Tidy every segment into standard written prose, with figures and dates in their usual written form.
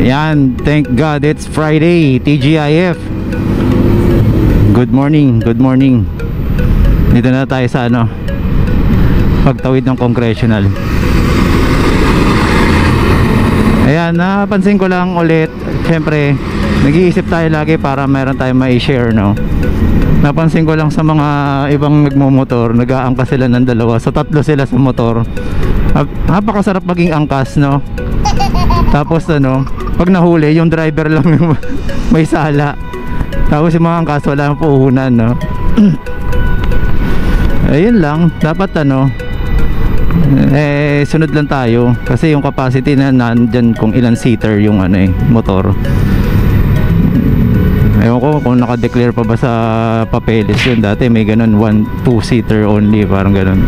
Ayan, thank God it's Friday, TGIF. Good morning, good morning. Dito na tayo sa ano, pagtawid ng Congressional. Ayan, napansin ko lang ulit, syempre nag-iisip tayo lagi para meron tayong mai-share, no? Napansin ko lang sa mga ibang nagmumotor, nag-aangkas sila ng dalawa, so tatlo sila sa motor. Napakasarap maging angkas, no? Tapos ano, pag nahuli, yung driver lang yung may sala. Tapos yung mga angkas, wala nang puhunan, no? Ayun lang, dapat ano, sunod lang tayo. Kasi yung capacity na nandyan kung ilan seater yung ano motor. Ewan ko kung naka-declare pa ba sa papeles yun. Dati may ganun, 1-2 seater only, parang ganun.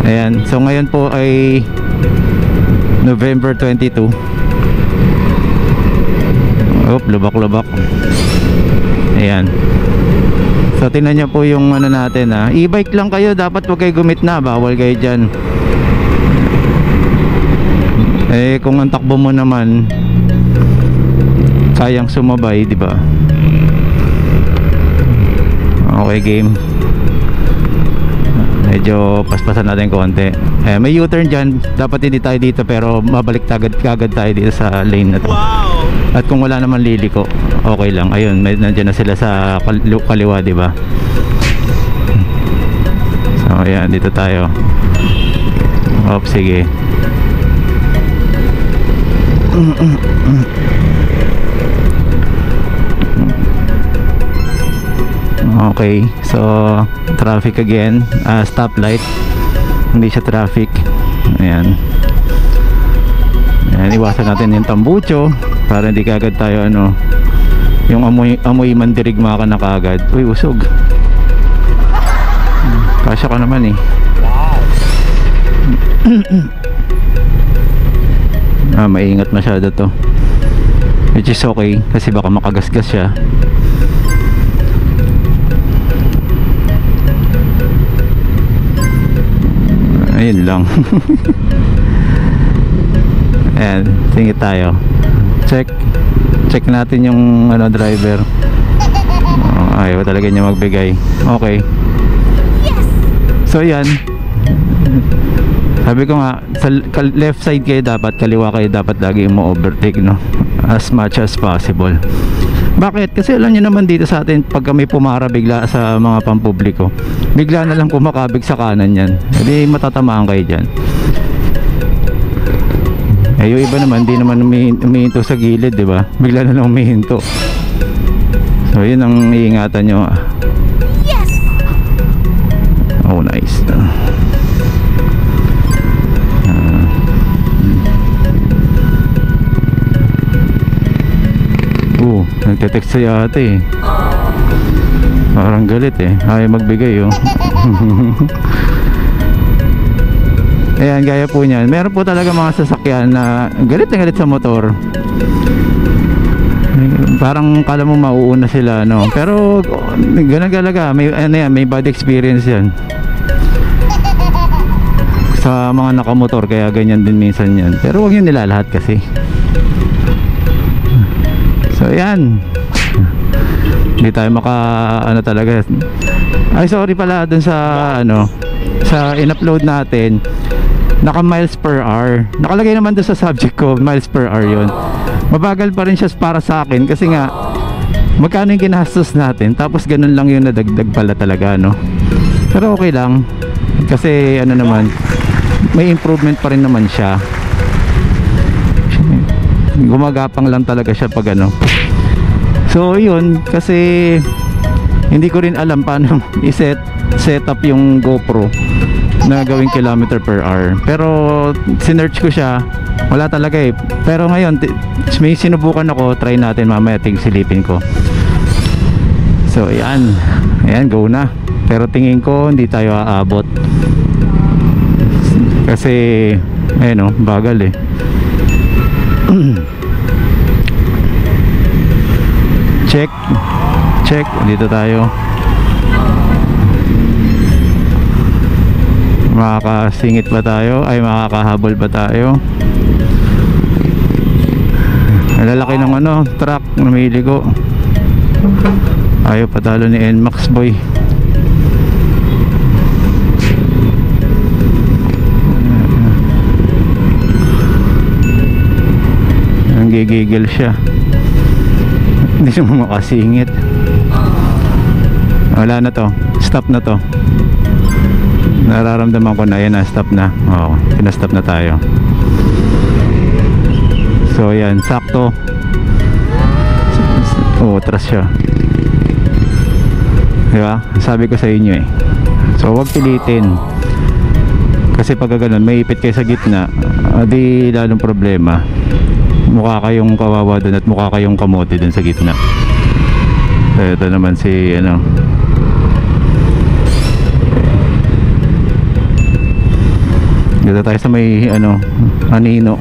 Ayan, so ngayon po ay November 22. Lubak-lubak. Ayan. So tingnan nyo po yung ano natin, e-bike lang kayo, dapat huwag kayo gumit na, bawal kayo dyan. Kung ang takbo mo naman kayang sumabay, di ba? Okay, game. Medyo paspasan natin konti. May U-turn dyan, dapat hindi tayo dito, pero mabalik kagad tayo dito sa lane na to. Wow! At kung wala naman liliko, okay lang. Ayun, nandiyan na sila sa kaliwa, di ba? So ayan, dito tayo. Sige. Okay, so traffic again, stoplight, hindi siya traffic. Ayan. Ayan, iwasan natin yung tambucho para hindi kagad tayo ano, yung amoy mandirigma ka na kagad. Uy, usog. Kasya ka naman eh. Wow. Maingat masyado to, which is okay kasi baka makagasgas siya. Ayun lang. Ayan, tingin tayo. Check natin yung ano, driver. Ayaw talaga niya magbigay. Okay. So yan, sabi ko nga, sa left side kayo dapat, kaliwa kayo dapat lagi mo overtake, no? As much as possible. Bakit? Kasi alam nyo naman dito sa atin, pag kami pumara bigla sa mga pampubliko, bigla na lang kumakabig sa kanan yan. Hindi matatamaan kayo dyan. Yung iba naman, di naman umihinto sa gilid, di ba? Bigla na lang umihinto. So yun ang iingatan nyo. Yes! Oh, nice. Nagte-text siya ate eh. Parang galit eh, ayaw magbigay oh. Ayan, gaya po niyan. Meron po talaga mga sasakyan na galit na galit sa motor. Parang kala mo mauuna sila, no? Pero ganun talaga, may ano yan, may bad experience yan sa mga nakamotor, kaya ganyan din minsan yan. Pero huwag yun nilalahat kasi. So yan, hindi tayo maka ano talaga. Ay sorry pala dun sa ano, sa in-upload natin, naka miles per hour. Nakalagay naman dun sa subject ko, miles per hour yun. Mabagal pa rin siya para sa akin kasi nga magkano yung ginastos natin, tapos ganun lang yung nadagdag pala talaga, no? Pero okay lang kasi ano naman, may improvement pa rin naman siya. Gumagapang lang talaga siya pag ano. So yun, kasi hindi ko rin alam paano i-set up yung GoPro na gawing kilometer per hour. Pero sinearch ko siya, wala talaga eh. Pero ngayon may sinubukan ako, try natin mamaya, silipin ko. So ayan, go na. Pero tingin ko hindi tayo aabot kasi ayun bagal eh. check dito tayo. Makakasingit ba tayo? Ay, makakahabol ba tayo? Lalaki ng ano, truck na miligo. Ayaw patalo ni NMAX boy. Nanggigigil siya. Hindi siya makasingit. Wala na to. Stop na to. Nararamdaman ko na yan na stop na. Oo, pinastop na tayo. So yan, sakto. Atras siya. Diba? Sabi ko sa inyo eh. So wag pilitin. Kasi pag ganun, may ipit kayo sa gitna, di lalong problema. Mukha kayong kawawa dun at mukha kayong kamote dun sa gitna. So ito naman si ano. Dito tayo sa may ano, anino.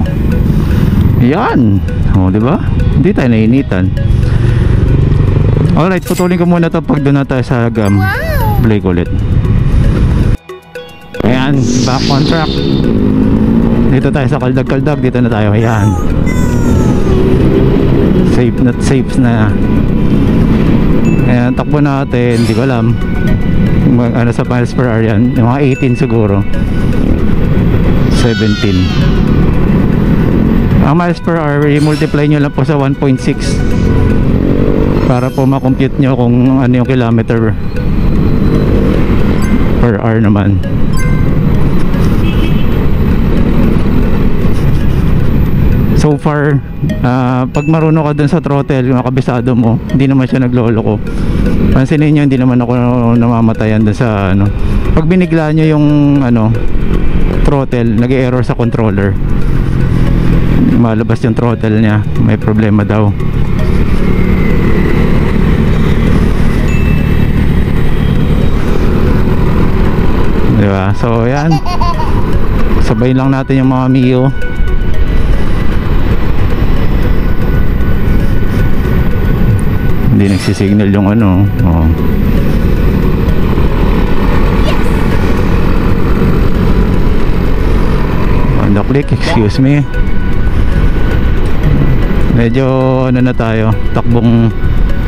Yan. O, di ba? Hindi tayo nainitan. Alright, putulin ko muna to pag doon na tayo sa gam. Play ko ulit. Ayan, back on track. Dito tayo sa kaldag-kaldag. Dito na tayo. Ayan. Safe na safe na. Ayan, takbo natin. Hindi ko alam. Ano sa miles per hour yan. Yung mga 18 siguro. 17. Ang miles per hour, i-multiply nyo lang po sa 1.6 para po makompute nyo kung ano yung kilometer per hour naman. So far, pag marunong ka dun sa throttle, yung kabisado mo, hindi naman siya nagloloko. Pansinin nyo, hindi naman ako namamatayan dun sa ano. Pag binigla nyo yung ano, throttle, nag-error sa controller. Malabas yung throttle niya, may problema daw. Diba? So yan, sabay lang natin yung mga Mio. Hindi nagsisignal yung ano. Oh. On the click, excuse me. Medyo ano na tayo, takbong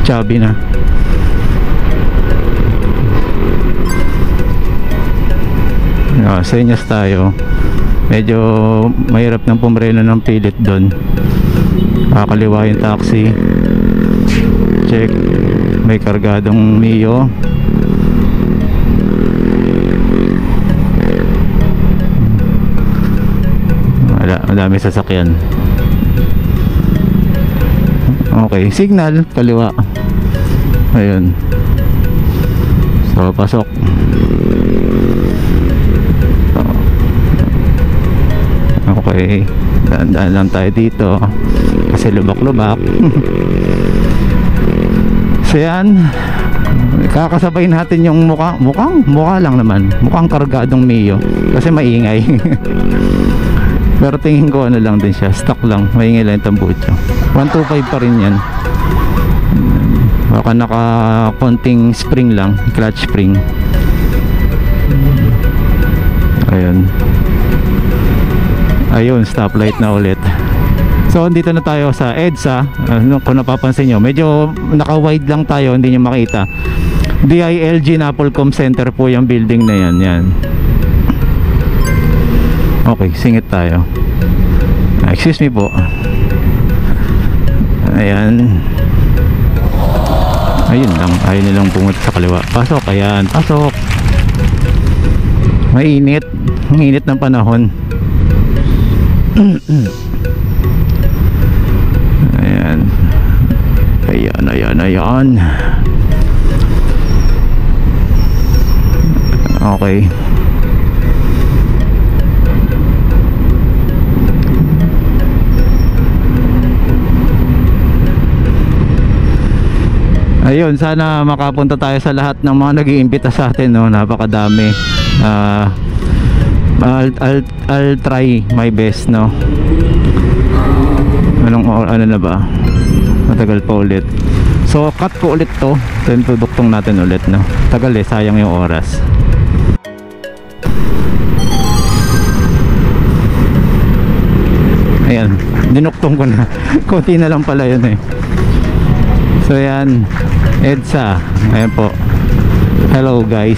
chubby na. Senyas tayo. Medyo mahirap ng pumreno ng pilit doon. Kakaliwa yung taxi. Check. May kargadong Mio. Madami sasakyan. Okay, signal, kaliwa. Ayun. So, pasok. Okay, daan-daan lang tayo dito kasi lubak-lubak. So yan, kakasabay natin yung mukha lang naman, mukhang kargadong Mio kasi maingay. Pero tingin ko ano lang din siya, stock lang, maingay lang yung tambucho. 125 pa rin yan. Baka naka konting spring lang, clutch spring. Ayun, stoplight na ulit. So dito na tayo sa EDSA. Kung napapansin nyo, medyo naka-wide lang tayo, hindi nyo makita. DILG Napolcom Center po yung building na yan. Yan. Okay, singit tayo. Excuse me po. Ayan. Ayun lang, ayaw nilang pumunta sa kaliwa. Pasok, ayan, pasok. Mainit. Ang init ng panahon. Ayan. Ayan. Okay. Ayun, sana makapunta tayo sa lahat ng mga nag-iimbita sa atin, no? Napakadami. I'll try my best, no? Ano na ba? Matagal pa ulit. So, cut ko ulit to. Then, tuduktong natin ulit, no? Tagal eh, sayang yung oras. Ayan, dinuktong ko na. Konti na lang pala yun eh. So yan, EDSA. Ayan po. Hello guys.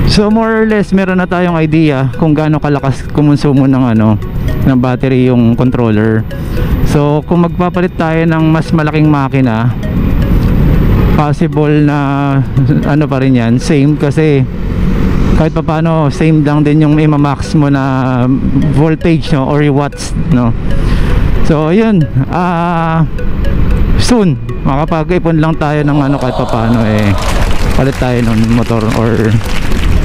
So more or less meron na tayong idea kung gaano kalakas kumonsumo ng ng battery yung controller. So kung magpapalit tayo ng mas malaking makina, possible na pa rin yan, same, kasi kahit pa paano same lang din yung ima-max mo na voltage, no, or watts, no. So yun, soon makapag-ipon lang tayo ng kahit pa paano palit tayo ng motor, or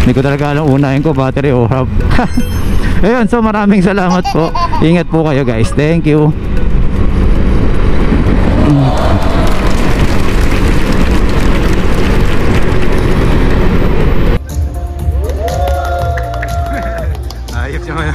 hindi ko talaga alam unahin ko battery o hub. Ayun, so maraming salamat po. Ingat po kayo guys. Thank you. Ayos naman.